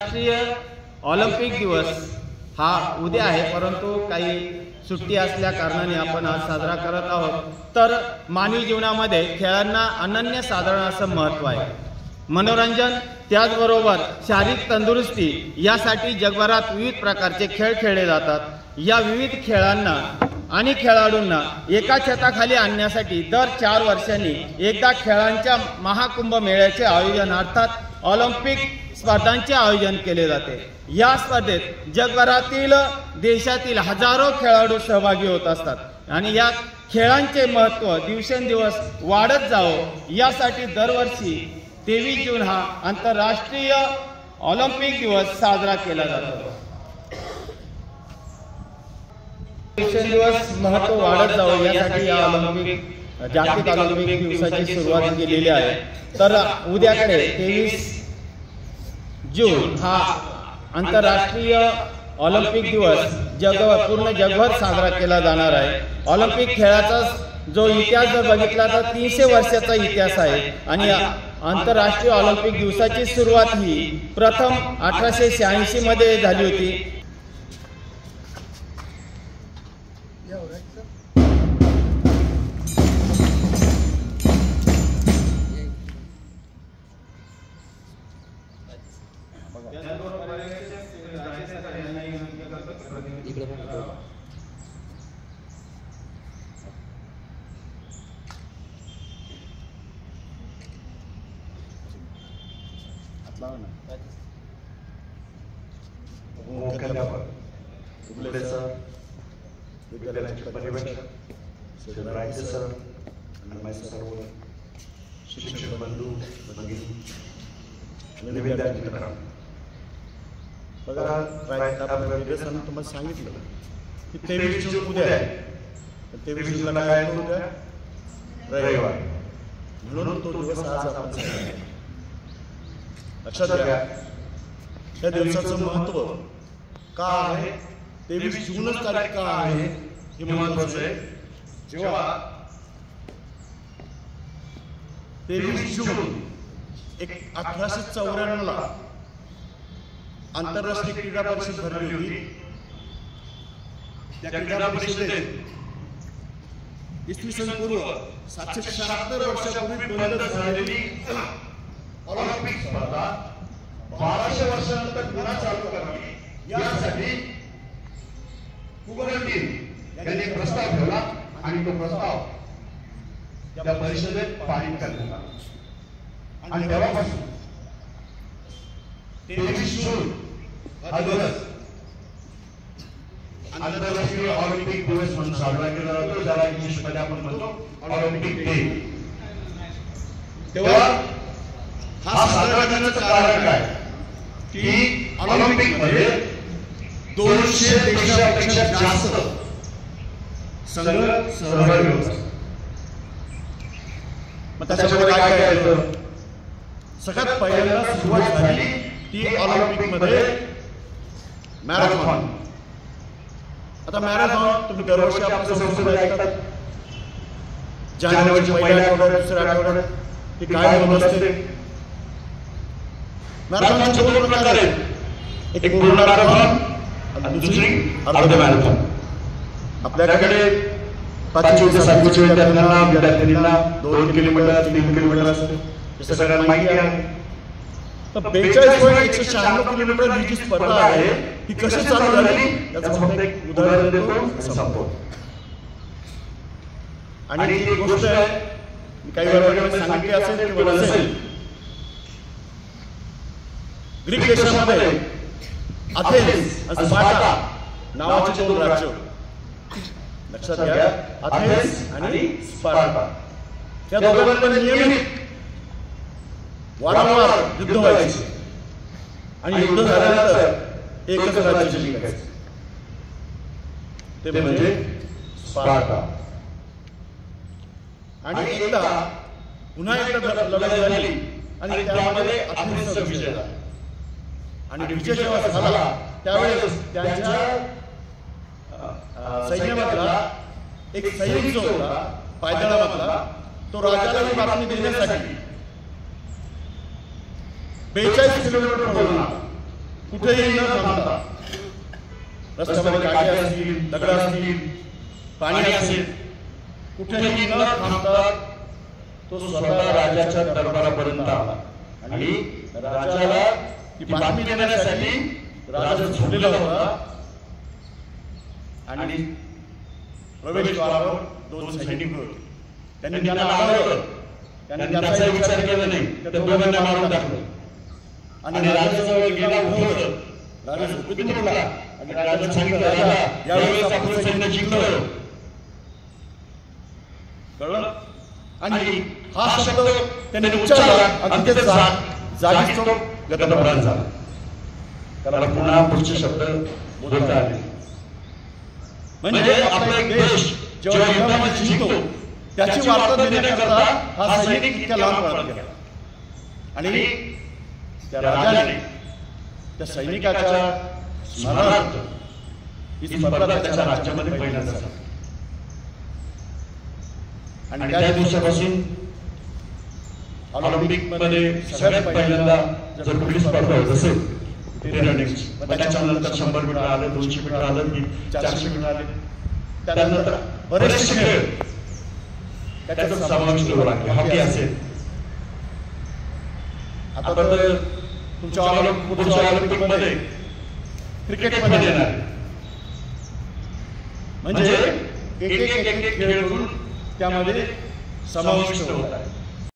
राष्ट्रीय ऑलिम्पिक दिवस हा उद्या आहे, परंतु काही सुट्टी असल्या कारणाने आपण आज साजरा करत आहोत। तर मानवी जीवनामध्ये खेळांना अनन्यसाधारण असं महत्त्व आहे। मनोरंजन त्याचबरोबर शारीरिक तंदुरुस्ती यासाठी जगभरात विविध प्रकारचे खेळ खेळले जातात। या विविध खेळांना आणि खेळाडूंना एका छताखाली आणण्यासाठी दर 4 वर्षांनी एकदा खेळांच्या महाकुंभ मेळ्याचे आयोजन अर्थात ऑलिम्पिक स्पर्धांचे आयोजन केले जाते। या स्पर्धेत जगभरातील देशातील हजारो खेळाडू सहभागी होत असतात आणि या खेळांचे महत्त्व दिवसेंदिवस वाढत जावं यासाठी दरवर्षी 23 जून हा आंतरराष्ट्रीय ऑलिम्पिक दिवस साजरा केला जातो। दिवसेंदिवस महत्त्व वाढत जावं यासाठी या ऑलिम्पिक जागतिक ऑलिम्पिक दिवसाची सुरुवात केलेली आहे। तर उद्याकडे 23 जून हा आंतरराष्ट्रीय ऑलिम्पिक दिवस पूर्ण जगभर साजरा केला जाणार आहे। ऑलिम्पिक खेळाचा जो इतिहास जर बघितला तर 300 वर्षाचा इतिहास आहे आणि आंतरराष्ट्रीय ऑलिम्पिक दिवसाची सुरुवात ही प्रथम 1886 मध्ये झाली होती। मुख्याध्यापक उगले सर, विद्यालयाचे पर्यवेक्षक सर रायचे सर आणि माझे सर्व शिक्षक बंधू भगिनी विद्यार्थी मित्रांनो, बघा सरांनी तुम्हाला सांगितलं की 23 जून उद्या आहे। 23 जूनला काय आहे? उद्या रविवार, म्हणून तो दिवस आज आपण लक्षात घ्या। या दिवसाचं महत्त्व का आहे, 23 जूनच तारीख का आहे हे महत्त्वाचं आहे। जेव्हा 23 जून 1894 ला आंतरराष्ट्रीय क्रीडा परिषद भरली होती। त्या क्रीडा परिषदेत इसवी सन पूर्व 776 वर्षापूर्वी बंद झालेली ऑलिम्पिक स्पर्धा 1200 वर्षानंतर पुन्हा चालू करावी यासाठी कुबेरटीन यांनी एक प्रस्ताव ठेवला आणि तो प्रस्ताव त्या परिषदेत पारित करण्यात आला आणि तेव्हापासून 23 जून हा दिवस आंतरराष्ट्रीय ऑलिम्पिक दिवस म्हणून साजरा केला जातो, ज्याला इंग्लिश मध्ये आपण म्हणतो ऑलिम्पिक डे। तेव्हा हा साजरा करण्याचं कारण काय की ऑलिम्पिक मध्ये 200 देशांपेक्षा जास्त संघ सहभागी होतात। मग त्याच्यामध्ये काय काय येतं? सगळ्यात पहिल्यांदा सुरुवात झाली ती ऑलिम्पिक मध्ये मॅरेथॉन। आता मॅरेथॉन तुम्ही दरवर्षी आपल्या संस्थेत ऐकतात, जानेवारीच्या पहिल्या आठवड्यात दुसऱ्या आठवड्यात ती काय होत असते। मॅरेथॉनचे 2 प्रकार आहेत, एक पूर्ण मॅरेथॉन आणि दुसरी अर्ध मॅरेथॉन। आपल्याकडे 5वी ते 7वीच्या विद्यार्थ्यांना 2 किलोमीटर 3 किलोमीटर असते, हे सगळ्यांना माहिती आहे। तर 42.196 किलोमीटर ही जी स्पर्धा आहे ही कशी चालू झाली याचं फक्त एक उदाहरण देतो, संपतो। आणि ही गोष्ट काही वर्गामध्ये सांगितली असेल किंवा नसेल, ग्रीक देशामध्ये अथेन्स आणि स्पार्टा नावाची 2 राज्य, लक्षात घ्या, अथेन्स आणि स्पार्टा, या दोघांमध्ये नियमित वारंवार युद्ध व्हायचे आणि युद्ध झाल्यानंतर एकच राज्य जिंकायचे, ते म्हणजे स्पार्टा। आणि एकदा पुन्हा एकदा लढाई झाली आणि त्यामध्ये अथेन्सचा विजय झाला आणि विजय जेव्हा झाला त्यावेळेस त्यांच्या सैन्यामधला एक सैनिक जो होता पायदळामधला, तो राजाला ही बातमी देण्यासाठी 42 किलोमीटर पळून कुठेही न थांबता रस्त्यामध्ये काटे असतील, दगड असतील, पाणी असेल, कुठेही न थांबता तो स्वतः राजाच्या दरबारापर्यंत आला आणि राजाला ती बातमी देण्यासाठी राजा झोपलेला होता आणि प्रवेशद्वारावर 2 सैनिक होते. त्यांनी त्याला आढळलं. त्यांनी त्याचा विचार केला नाही, त्या दोघांना मारून टाकलं आणि राजाजवळ गेला, उभं होतं. राजा झोपेतून उठला आणि राजाने सांगितलं, राजा यावेळेस आपलं सैन्य जिंकलं. कळलं? आणि हा शब्द त्याने उच्चारला आणि तिथे जागीच तो गतप्राण झाला. त्याला पुन्हा पुढचे शब्द बोलता आले. म्हणजे आपला एक देश जेव्हा युद्धामध्ये जिंकतो त्याची वार्ता देण्याकरता हा सैनिक इतक्या लांब पळत गेला आणि त्या राजाने त्या सैनिकाच्या स्मरणार्थ ही स्पर्धा त्याच्या राज्यामध्ये पहिल्यांदा झाली. आणि त्या दिवसापासून ऑलिम्पिक मध्ये सगळ्यात पहिल्यांदा जर कुठली स्पर्धा होत असेल ते रनिंगची, त्याच्यानंतर 100 मीटर आलं, 200 मीटर आलं, 400 मीटर आले, त्यानंतर बरेचसे खेळ त्याच्यात समाविष्ट होऊ लागले. हॉकी असेल, आता तर तुमच्या ऑलिम्पिक मध्ये क्रिकेट मध्ये येणार. म्हणजे एक एक खेळ करून त्यामध्ये समाविष्ट होत आहे.